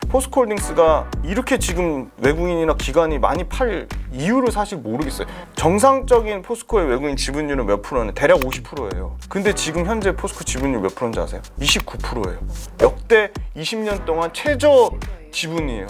포스코홀딩스가 이렇게 지금 외국인이나 기관이 많이 팔 이유를 사실 모르겠어요. 정상적인 포스코의 외국인 지분율은 몇 프로는 대략 50%예요. 근데 지금 현재 포스코 지분율 몇 프로인지 아세요? 29%예요. 역대 20년 동안 최저 지분이에요.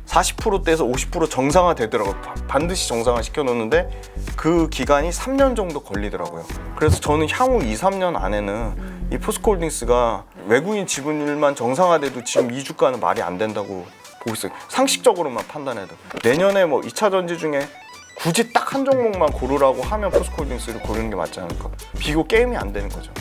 40%대에서 50% 정상화 되더라고요. 반드시 정상화 시켜놓는데 그 기간이 3년 정도 걸리더라고요. 그래서 저는 향후 2, 3년 안에는 이 포스코홀딩스가 외국인 지분율만 정상화돼도 지금 이 주가는 말이 안 된다고 보고 있어요. 상식적으로만 판단해도. 내년에 뭐 2차 전지 중에 굳이 딱 한 종목만 고르라고 하면 포스코홀딩스를 고르는 게 맞지 않을까. 비교 게임이 안 되는 거죠.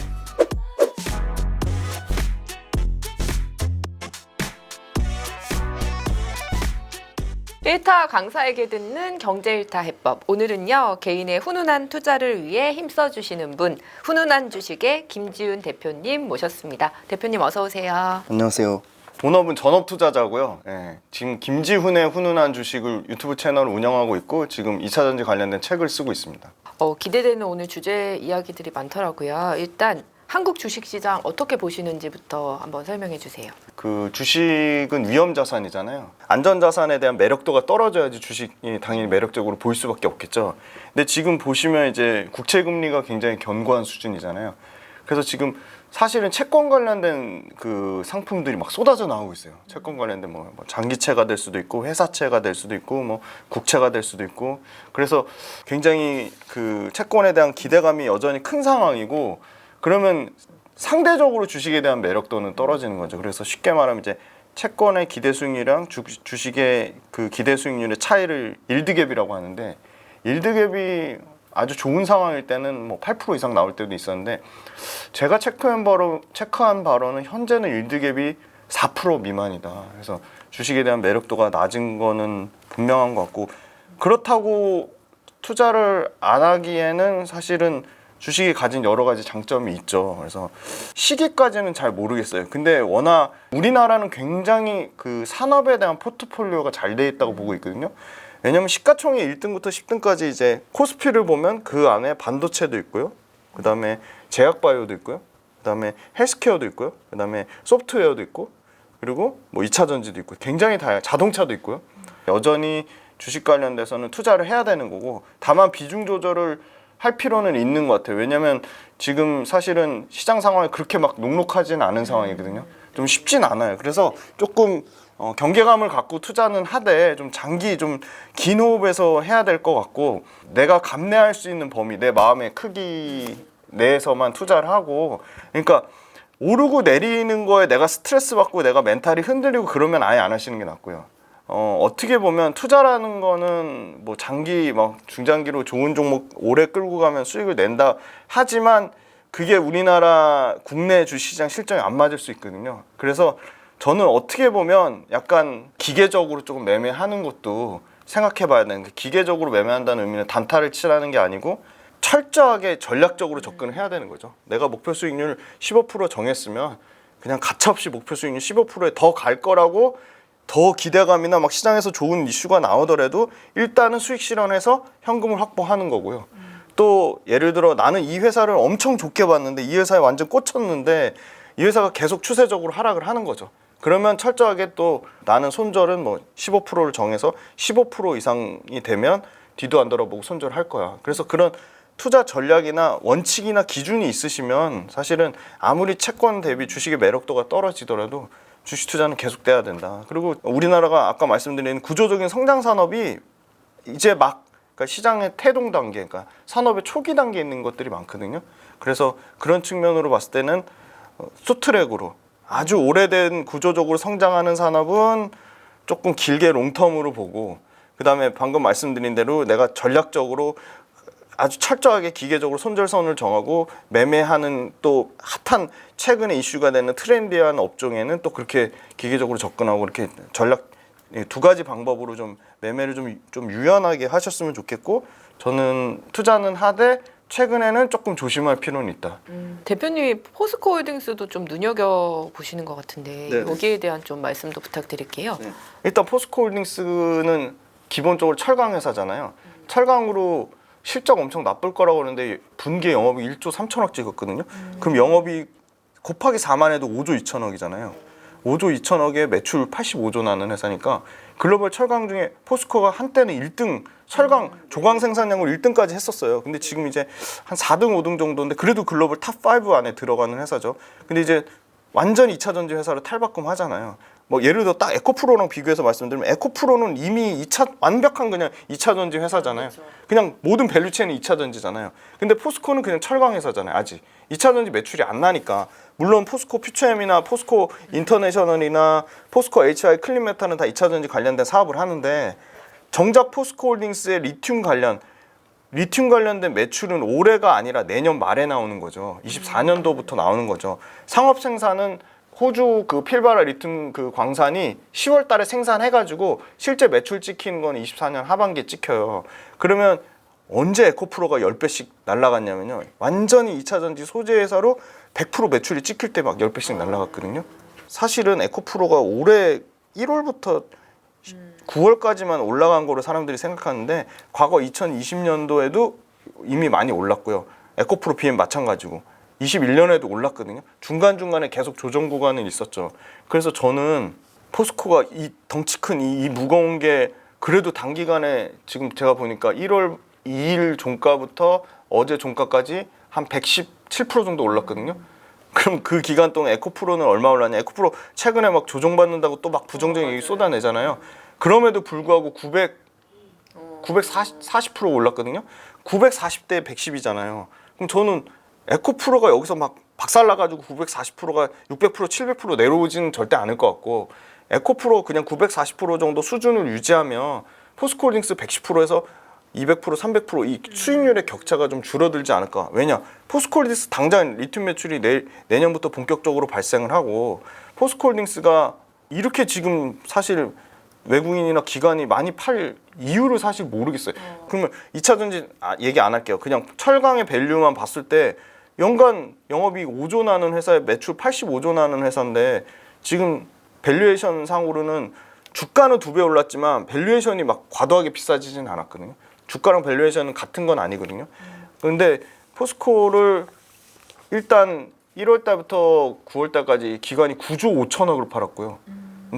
일타 강사에게 듣는 경제일타 해법. 오늘은요, 개인의 훈훈한 투자를 위해 힘써주시는 분, 훈훈한 주식의 김지훈 대표님 모셨습니다. 대표님 어서 오세요. 안녕하세요. 본업은 전업 투자자고요. 예, 지금 김지훈의 훈훈한 주식을 유튜브 채널을 운영하고 있고 지금 2차 전지 관련된 책을 쓰고 있습니다. 기대되는 오늘 주제 이야기들이 많더라고요. 일단 한국 주식시장 어떻게 보시는지부터 한번 설명해 주세요. 그 주식은 위험 자산이잖아요. 안전 자산에 대한 매력도가 떨어져야지 주식이 당연히 매력적으로 보일 수밖에 없겠죠. 근데 지금 보시면 이제 국채 금리가 굉장히 견고한 수준이잖아요. 그래서 지금 사실은 채권 관련된 그 상품들이 막 쏟아져 나오고 있어요. 채권 관련된 뭐 장기채가 될 수도 있고 회사채가 될 수도 있고 뭐 국채가 될 수도 있고 그래서 굉장히 그 채권에 대한 기대감이 여전히 큰 상황이고 그러면 상대적으로 주식에 대한 매력도는 떨어지는 거죠. 그래서 쉽게 말하면 이제 채권의 기대 수익률이랑 주식의 그 기대 수익률의 차이를 일드갭이라고 하는데 일드갭이 아주 좋은 상황일 때는 뭐 8% 이상 나올 때도 있었는데 제가 체크한 바로는 현재는 일드갭이 4% 미만이다. 그래서 주식에 대한 매력도가 낮은 거는 분명한 것 같고 그렇다고 투자를 안 하기에는 사실은 주식이 가진 여러 가지 장점이 있죠. 그래서 시기까지는 잘 모르겠어요. 근데 워낙 우리나라는 굉장히 그 산업에 대한 포트폴리오가 잘 돼 있다고 보고 있거든요. 왜냐면 시가총액 1등부터 10등까지 이제 코스피를 보면 그 안에 반도체도 있고요. 그 다음에 제약바이오도 있고요. 그 다음에 헬스케어도 있고요. 그 다음에 소프트웨어도 있고 그리고 뭐 2차 전지도 있고 굉장히 다양한 자동차도 있고요. 여전히 주식 관련돼서는 투자를 해야 되는 거고 다만 비중 조절을 할 필요는 있는 것 같아요. 왜냐면 지금 사실은 시장 상황이 그렇게 막 녹록하지는 않은 상황이거든요. 좀 쉽진 않아요. 그래서 조금 경계감을 갖고 투자는 하되 좀 장기 좀 긴 호흡에서 해야 될 것 같고 내가 감내할 수 있는 범위 내 마음의 크기 내에서만 투자를 하고 그러니까 오르고 내리는 거에 내가 스트레스 받고 내가 멘탈이 흔들리고 그러면 아예 안 하시는 게 낫고요. 어떻게 보면 투자라는 거는 뭐 장기 막 중장기로 좋은 종목 오래 끌고 가면 수익을 낸다 하지만 그게 우리나라 국내 주식시장 실정에 안 맞을 수 있거든요. 그래서 저는 어떻게 보면 약간 기계적으로 조금 매매하는 것도 생각해 봐야 되는 게 기계적으로 매매한다는 의미는 단타를 치라는 게 아니고 철저하게 전략적으로 접근을 해야 되는 거죠. 내가 목표 수익률 15% 정했으면 그냥 가차없이 목표 수익률 15%에 더 갈 거라고 더 기대감이나 막 시장에서 좋은 이슈가 나오더라도 일단은 수익 실현해서 현금을 확보하는 거고요. 또 예를 들어 나는 이 회사를 엄청 좋게 봤는데 이 회사에 완전 꽂혔는데 이 회사가 계속 추세적으로 하락을 하는 거죠. 그러면 철저하게 또 나는 손절은 뭐 15%를 정해서 15% 이상이 되면 뒤도 안 돌아보고 손절을 할 거야. 그래서 그런 투자 전략이나 원칙이나 기준이 있으시면 사실은 아무리 채권 대비 주식의 매력도가 떨어지더라도 주식 투자는 계속돼야 된다. 그리고 우리나라가 아까 말씀드린 구조적인 성장 산업이 이제 막 그러니까 시장의 태동 단계, 그러니까 산업의 초기 단계에 있는 것들이 많거든요. 그래서 그런 측면으로 봤을 때는 숏트랙으로 아주 오래된 구조적으로 성장하는 산업은 조금 길게 롱텀으로 보고 그 다음에 방금 말씀드린 대로 내가 전략적으로 아주 철저하게 기계적으로 손절선을 정하고 매매하는 또 핫한 최근에 이슈가 되는 트렌디한 업종에는 또 그렇게 기계적으로 접근하고 이렇게 전략 두 가지 방법으로 좀 매매를 좀 유연하게 하셨으면 좋겠고 저는 투자는 하되 최근에는 조금 조심할 필요는 있다. 대표님이 포스코홀딩스도 좀 눈여겨보시는 것 같은데 네. 여기에 대한 좀 말씀도 부탁드릴게요. 네. 일단 포스코홀딩스는 기본적으로 철강 회사잖아요. 철강으로 실적 엄청 나쁠 거라고 그러는데 분기 영업이 1조 3천억 찍었거든요. 그럼 영업이 곱하기 4만 해도 5조 2천억이잖아요. 5조 2천억에 매출 85조 나는 회사니까 글로벌 철강 중에 포스코가 한때는 1등 철강 조강 생산량으로 1등까지 했었어요. 근데 지금 이제 한 4등 5등 정도인데 그래도 글로벌 탑5 안에 들어가는 회사죠. 근데 이제 완전 2차 전지 회사로 탈바꿈하잖아요. 뭐 예를 들어 딱 에코프로랑 비교해서 말씀드리면 에코프로는 이미 2차 완벽한 그냥 2차 전지 회사잖아요. 그냥 모든 밸류체인은 2차 전지잖아요. 근데 포스코는 그냥 철강 회사잖아요. 아직 2차 전지 매출이 안 나니까. 물론 포스코 퓨처엠이나 포스코 인터내셔널이나 포스코 HI 클린메탈은 다 2차 전지 관련된 사업을 하는데 정작 포스코홀딩스의 리튬 관련된 매출은 올해가 아니라 내년 말에 나오는 거죠. 24년도부터 나오는 거죠. 상업 생산은 호주 그 필바라 리튬 그 광산이 10월 달에 생산해가지고 실제 매출 찍히는 건 24년 하반기에 찍혀요. 그러면 언제 에코프로가 10배씩 날아갔냐면요. 완전히 2차 전지 소재 회사로 100% 매출이 찍힐 때 막 10배씩 날아갔거든요. 사실은 에코프로가 올해 1월부터 9월까지만 올라간 거로 사람들이 생각하는데 과거 2020년도에도 이미 많이 올랐고요. 에코프로 BM 마찬가지고 21년에도 올랐거든요. 중간중간에 계속 조정 구간은 있었죠. 그래서 저는 포스코가 이 덩치 큰 이 무거운 게 그래도 단기간에 지금 제가 보니까 1월 2일 종가부터 어제 종가까지 한 117% 정도 올랐거든요. 그럼 그 기간 동안 에코프로는 얼마 올랐냐? 에코프로 최근에 막 조정받는다고 또 막 부정적인 얘기 쏟아내잖아요. 그럼에도 불구하고 940% 올랐거든요. 940대 110이잖아요. 그럼 저는 에코프로가 여기서 막 박살나가지고 940%가 600%, 700% 내려오지는 절대 않을 것 같고 에코프로 그냥 940% 정도 수준을 유지하면 포스코홀딩스 110%에서 200%, 300% 이 수익률의 격차가 좀 줄어들지 않을까. 왜냐? 포스코홀딩스 당장 리튬 매출이 내년부터 본격적으로 발생을 하고 포스코홀딩스가 이렇게 지금 사실 외국인이나 기관이 많이 팔 이유를 사실 모르겠어요. 그러면 2차 전지 얘기 안 할게요. 그냥 철강의 밸류만 봤을 때 연간 영업이익 5조 나는 회사에 매출 85조 나는 회사인데 지금 밸류에이션 상으로는 주가는 2배 올랐지만 밸류에이션이 막 과도하게 비싸지진 않았거든요. 주가랑 밸류에이션은 같은 건 아니거든요. 그런데 포스코를 일단 1월 달부터 9월 달까지 기간이 9조 5천억으로 팔았고요.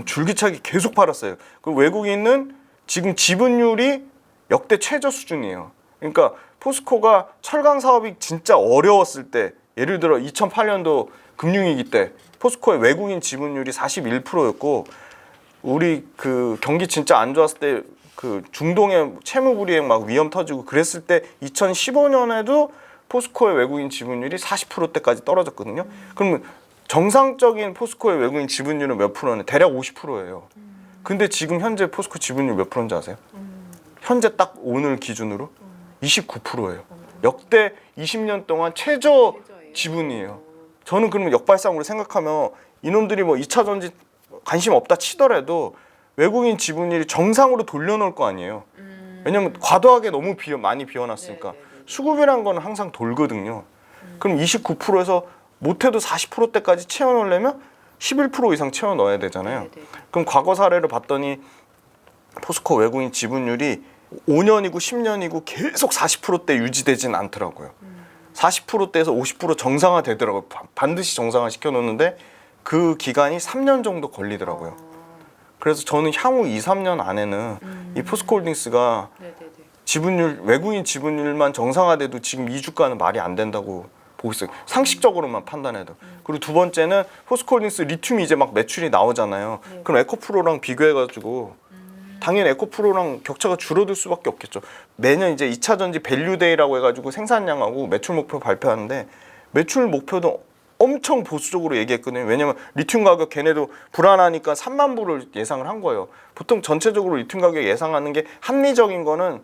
줄기차게 계속 팔았어요. 그 외국인은 지금 지분율이 역대 최저 수준이에요. 그러니까 포스코가 철강 사업이 진짜 어려웠을 때, 예를 들어 2008년도 금융위기 때 포스코의 외국인 지분율이 41%였고 우리 그 경기 진짜 안 좋았을 때 그 중동의 채무불이행 막 위험 터지고 그랬을 때 2015년에도 포스코의 외국인 지분율이 40%대까지 떨어졌거든요. 그러면 정상적인 포스코의 외국인 지분율은 몇 프로냐? 대략 50%예요. 근데 지금 현재 포스코 지분율 몇 프로인지 아세요? 현재 딱 오늘 기준으로 29%예요. 역대 20년 동안 최저 지분이에요. 저는 그러면 역발상으로 생각하면 이놈들이 뭐 2차 전지 관심 없다 치더라도 외국인 지분율이 정상으로 돌려놓을 거 아니에요. 왜냐면 과도하게 너무 많이 비워놨으니까. 수급이란 거는 항상 돌거든요. 그럼 29%에서 못해도 40%대까지 채워놓으려면 11% 이상 채워 넣어야 되잖아요. 그럼 과거 사례를 봤더니 포스코 외국인 지분율이 5년이고 10년이고 계속 40%대 유지되진 않더라고요. 40%대에서 50% 정상화 되더라고요. 반드시 정상화 시켜놓는데 그 기간이 3년 정도 걸리더라고요. 그래서 저는 향후 2, 3년 안에는 이 포스코홀딩스가 지분율, 외국인 지분율만 정상화돼도 지금 이 주가는 말이 안 된다고 보고 있어요. 상식적으로만 판단해도. 그리고 두 번째는 포스코홀딩스 리튬이 이제 막 매출이 나오잖아요. 그럼 에코프로랑 비교해가지고 당연히 에코프로랑 격차가 줄어들 수밖에 없겠죠. 매년 이제 2차 전지 밸류데이라고 해가지고 생산량하고 매출 목표 발표하는데 매출 목표도 엄청 보수적으로 얘기했거든요. 왜냐면 리튬 가격 걔네도 불안하니까 3만 불을 예상을 한 거예요. 보통 전체적으로 리튬 가격 예상하는 게 합리적인 거는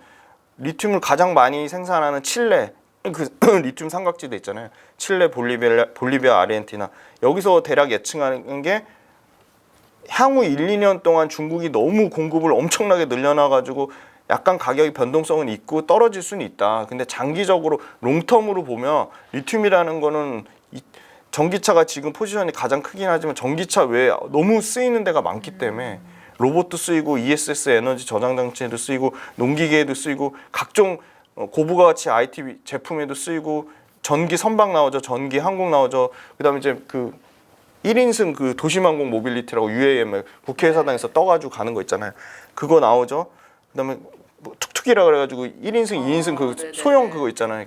리튬을 가장 많이 생산하는 칠레, 그 리튬 삼각지대 있잖아요. 칠레, 볼리비아, 아르헨티나. 여기서 대략 예측하는 게 향후 1, 2년 동안 중국이 너무 공급을 엄청나게 늘려놔가지고 약간 가격의 변동성은 있고 떨어질 수는 있다. 근데 장기적으로 롱텀으로 보면 리튬이라는 거는 전기차가 지금 포지션이 가장 크긴 하지만 전기차 외에 너무 쓰이는 데가 많기 때문에 로봇도 쓰이고 ESS 에너지 저장 장치에도 쓰이고 농기계에도 쓰이고 각종 고부가가치 IT 제품에도 쓰이고 전기 선박 나오죠. 전기 항공 나오죠. 그다음에 이제 그 1인승 그 도시망공 모빌리티라고 UAM 국회의사당에서 떠가지고 가는 거 있잖아요. 그거 나오죠. 그다음에 뭐 툭툭이라 그래가지고 1인승, 2인승 그 소형 그거 있잖아요.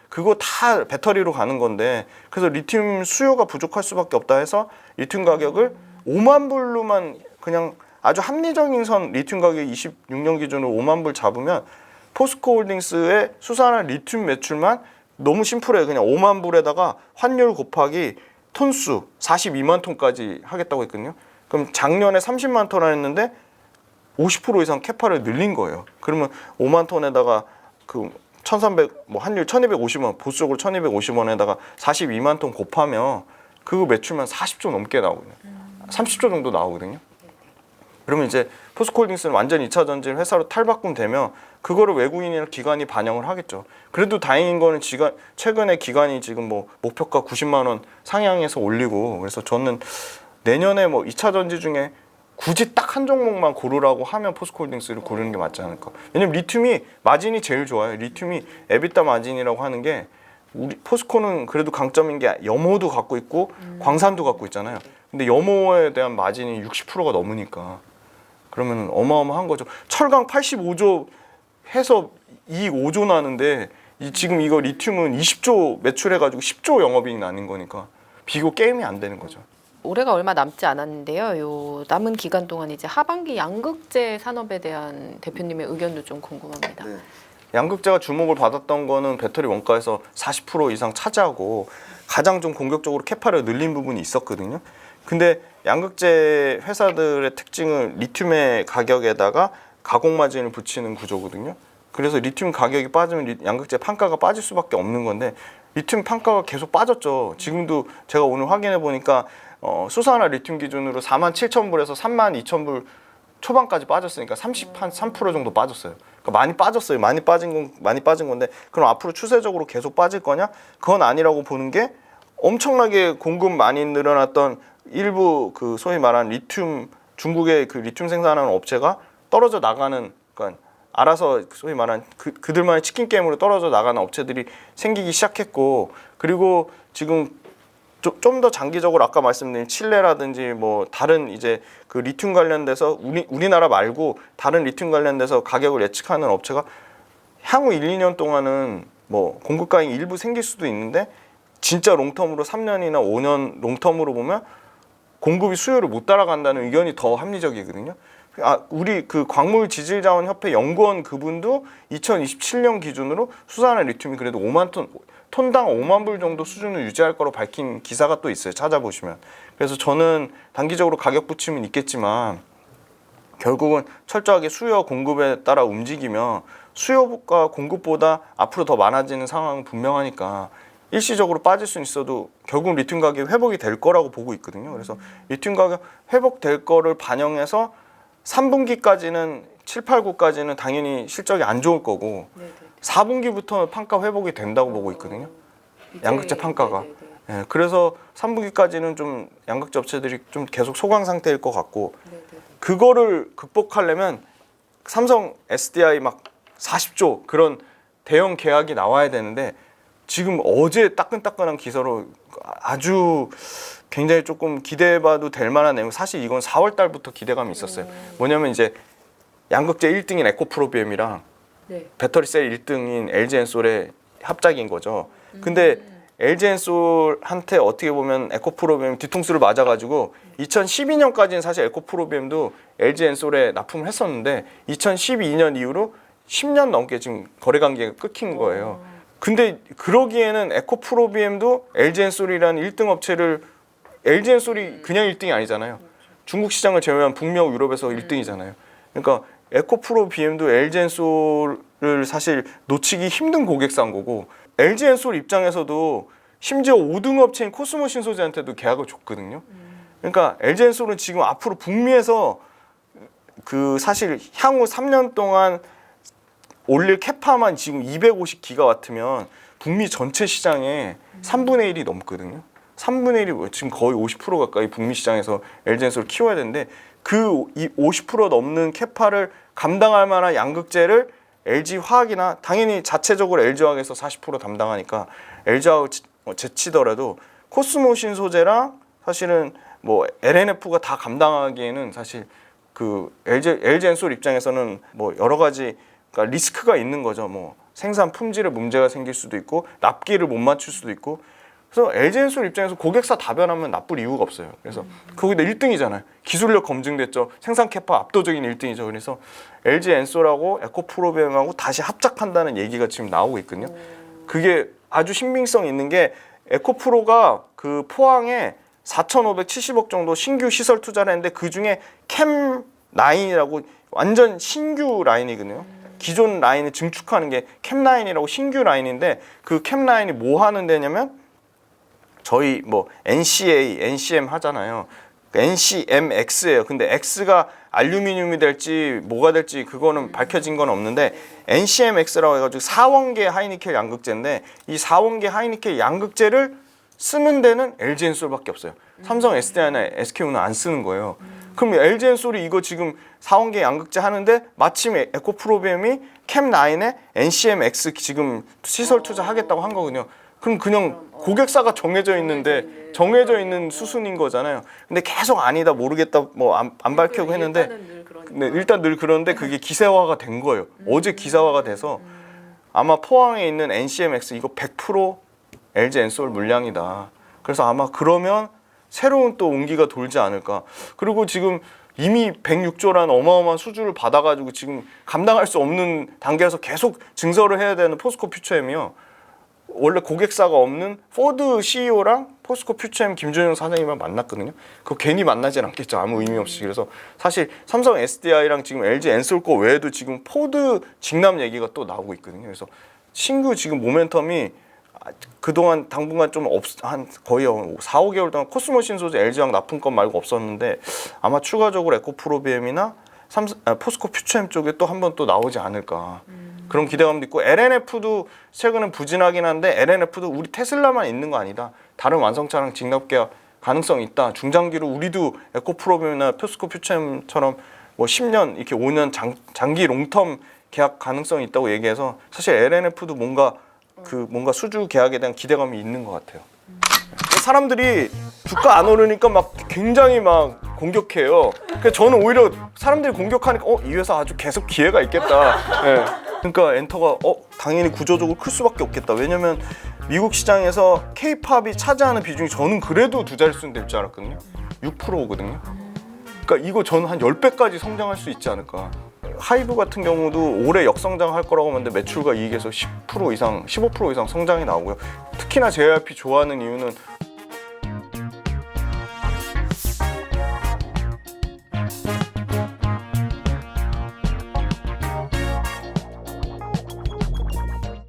그거 다 배터리로 가는 건데 그래서 리튬 수요가 부족할 수밖에 없다 해서 리튬 가격을 5만 불로만 그냥 아주 합리적인 선 리튬 가격이 26년 기준으로 5만 불 잡으면 포스코홀딩스의 수산화 리튬 매출만 너무 심플해요. 그냥 5만 불에다가 환율 곱하기 톤수 42만 톤까지 하겠다고 했거든요. 그럼 작년에 30만 톤 했는데 50% 이상 캐파를 늘린 거예요. 그러면 5만 톤에다가 그 1,300, 뭐 환율 1,250원, 보수적으로 1,250원에다가 42만 톤 곱하면 그 매출만 40조 넘게 나오거든요. 30조 정도 나오거든요. 그러면 이제 포스코홀딩스는 완전 2차 전지 회사로 탈바꿈되면 그거를 외국인이나 기관이 반영을 하겠죠. 그래도 다행인 거는 최근에 기관이 지금 뭐 목표가 90만 원 상향해서 올리고 그래서 저는 내년에 뭐 2차 전지 중에 굳이 딱 한 종목만 고르라고 하면 포스코홀딩스를 고르는 게 맞지 않을까. 왜냐면 리튬이 마진이 제일 좋아요. 리튬이 에비타 마진이라고 하는 게 우리 포스코는 그래도 강점인 게 염호도 갖고 있고 광산도 갖고 있잖아요. 근데 염호에 대한 마진이 60%가 넘으니까 그러면 어마어마한 거죠. 철강 85조 해서 이익 5조 나는데 지금 이거 리튬은 20조 매출해가지고 10조 영업이익 나는 거니까 비교 게임이 안 되는 거죠. 올해가 얼마 남지 않았는데요. 요 남은 기간 동안 이제 하반기 양극재 산업에 대한 대표님의 의견도 좀 궁금합니다. 네. 양극재가 주목을 받았던 거는 배터리 원가에서 40% 이상 차지하고 가장 좀 공격적으로 캐파를 늘린 부분이 있었거든요. 근데 양극재 회사들의 특징은 리튬의 가격에다가 가공 마진을 붙이는 구조거든요. 그래서 리튬 가격이 빠지면 양극재 판가가 빠질 수밖에 없는 건데 리튬 판가가 계속 빠졌죠. 지금도 제가 오늘 확인해 보니까 수산화 리튬 기준으로 47,000불에서 32,000불 초반까지 빠졌으니까 3% 정도 빠졌어요. 그러니까 많이 빠졌어요. 많이 빠진 건데 그럼 앞으로 추세적으로 계속 빠질 거냐? 그건 아니라고 보는 게 엄청나게 공급 많이 늘어났던 일부 그 소위 말하는 리튬 중국의 그 리튬 생산하는 업체가 떨어져 나가는 그러니까 알아서 소위 말하는 그들만의 치킨 게임으로 떨어져 나가는 업체들이 생기기 시작했고 그리고 지금 좀 더 장기적으로 아까 말씀드린 칠레라든지 뭐 다른 이제 그 리튬 관련돼서 우리나라 말고 다른 리튬 관련돼서 가격을 예측하는 업체가 향후 1, 2년 동안은 뭐 공급 가능이 일부 생길 수도 있는데 진짜 롱텀으로 3년이나 5년 롱텀으로 보면 공급이 수요를 못 따라간다는 의견이 더 합리적이거든요. 우리 그 광물지질자원협회 연구원 그분도 2027년 기준으로 수산화 리튬이 그래도 5만 톤당 5만 불 정도 수준을 유지할 거로 밝힌 기사가 또 있어요. 찾아보시면. 그래서 저는 단기적으로 가격 부침은 있겠지만 결국은 철저하게 수요와 공급에 따라 움직이면 수요가 공급보다 앞으로 더 많아지는 상황은 분명하니까 일시적으로 빠질 수는 있어도 결국 리튬 가격이 회복이 될 거라고 보고 있거든요. 그래서 리튬 가격 회복될 거를 반영해서 3분기까지는 7, 8, 9까지는 당연히 실적이 안 좋을 거고 4분기부터는 판가 회복이 된다고 보고 있거든요. 양극재 판가가. 예, 그래서 3분기까지는 좀 양극재 업체들이 좀 계속 소강 상태일 것 같고 그거를 극복하려면 삼성 SDI 막 40조 그런 대형 계약이 나와야 되는데 지금 어제 따끈따끈한 기사로 아주 굉장히 조금 기대해봐도 될 만한 내용 사실 이건 4월 달부터 기대감이 있었어요. 뭐냐면 이제 양극재 1등인 에코프로비엠이랑 배터리 셀 1등인 LG엔솔의 합작인 거죠. 근데 LG엔솔한테 어떻게 보면 에코프로비엠 뒤통수를 맞아가지고 2012년까지는 사실 에코프로비엠도 LG엔솔에 납품을 했었는데 2012년 이후로 10년 넘게 지금 거래 관계가 끊긴 거예요. 근데 그러기에는 에코프로비엠도 LG엔솔이라는 1등 업체를 LG엔솔이 그냥 1등이 아니잖아요. 중국 시장을 제외한 북미하고 유럽에서 1등이잖아요. 그러니까 에코프로비엠도 LG엔솔을 사실 놓치기 힘든 고객사인 거고 LG엔솔 입장에서도 심지어 5등 업체인 코스모 신소재한테도 계약을 줬거든요. 그러니까 LG엔솔은 지금 앞으로 북미에서 그 사실 향후 3년 동안 올릴 캐파만 지금 250기가와트면 북미 전체 시장의 3분의 1이 넘거든요. 3분의 1이 지금 거의 50% 가까이 북미 시장에서 LG엔솔을 키워야 되는데 그 50% 넘는 캐파를 감당할 만한 양극재를 LG화학이나 당연히 자체적으로 LG화학에서 40% 담당하니까 LG화학 제치더라도 코스모 신소재랑 사실은 뭐 LNF가 다 감당하기에는 사실 그 LG 엔솔 입장에서는 뭐 여러 가지 그러니까 리스크가 있는 거죠. 뭐 생산 품질에 문제가 생길 수도 있고 납기를 못 맞출 수도 있고. 그래서 LG 엔솔 입장에서 고객사 다변하면 나쁠 이유가 없어요. 그래서 거기다 1등이잖아요. 기술력 검증됐죠. 생산 캐파 압도적인 1등이죠. 그래서 LG 엔솔하고 에코프로비움하고 다시 합작한다는 얘기가 지금 나오고 있거든요. 그게 아주 신빙성 있는 게 에코프로가 그 포항에 4,570억 정도 신규 시설 투자를 했는데 그 중에 캠9이라고 완전 신규 라인이거든요. 기존 라인을 증축하는 게 캠9이라고 신규 라인인데 그 캠9이 뭐 하는 데냐면 저희 뭐 NCA, NCM 하잖아요. NCMX예요. 근데 X가 알루미늄이 될지 뭐가 될지 그거는 밝혀진 건 없는데 NCMX라고 해가지고 4원계 하이니켈 양극재인데 이 4원계 하이니켈 양극재를 쓰는 데는 LG 엔솔밖에 없어요. 삼성 SDI나 SKU는 안 쓰는 거예요. 그럼 LG 엔솔이 이거 지금 4원계 양극재 하는데 마침 에코프로비움이 캠9에 NCMX 지금 시설 투자하겠다고 한 거거든요. 그럼 그냥 고객사가 정해져 있는데 정해져 있는 수순인 거잖아요. 근데 계속 아니다 모르겠다 뭐 안 밝히고 했는데 일단 늘 그러는데 그게 기사화가 된 거예요. 어제 기사화가 돼서 아마 포항에 있는 NCMX 이거 100% LG 엔솔 물량이다. 그래서 아마 그러면 새로운 또 온기가 돌지 않을까. 그리고 지금 이미 106조라는 어마어마한 수주를 받아가지고 지금 감당할 수 없는 단계에서 계속 증설을 해야 되는 포스코 퓨처엠이요. 원래 고객사가 없는 포드 CEO랑 포스코 퓨처엠 김준영 사장님만 만났거든요. 그거 괜히 만나진 않겠죠. 아무 의미 없이. 그래서 사실 삼성 SDI랑 지금 LG 엔솔 거 외에도 지금 포드 직남 얘기가 또 나오고 있거든요. 그래서 신규 지금 모멘텀이 그동안 당분간 좀 한 거의 4, 5개월 동안 코스모 신소재 LG화학 납품 건 말고 없었는데 아마 추가적으로 에코프로비엠이나 포스코 퓨처엠 쪽에 또 한 번 또 나오지 않을까. 그런 기대감도 있고 LNF도 최근은 부진하긴 한데 LNF도 우리 테슬라만 있는 거 아니다. 다른 완성차랑 직납 계약 가능성이 있다. 중장기로 우리도 에코프로비움이나 포스코 퓨처엠처럼 뭐 10년 이렇게 5년 장기 롱텀 계약 가능성이 있다고 얘기해서 사실 LNF도 뭔가 수주 계약에 대한 기대감이 있는 것 같아요. 사람들이 주가 안 오르니까 막 굉장히 막 공격해요. 그래서 저는 오히려 사람들이 공격하니까 이 회사 아주 계속 기회가 있겠다. 네. 그러니까 엔터가 당연히 구조적으로 클 수밖에 없겠다. 왜냐면 미국 시장에서 K-팝이 차지하는 비중이 저는 그래도 두 자릿수는 될 줄 알았거든요. 6%거든요. 그러니까 이거 저는 한 10배까지 성장할 수 있지 않을까. 하이브 같은 경우도 올해 역성장할 거라고 하는데 매출과 이익에서 10% 이상, 15% 이상 성장이 나오고요. 특히나 JYP 좋아하는 이유는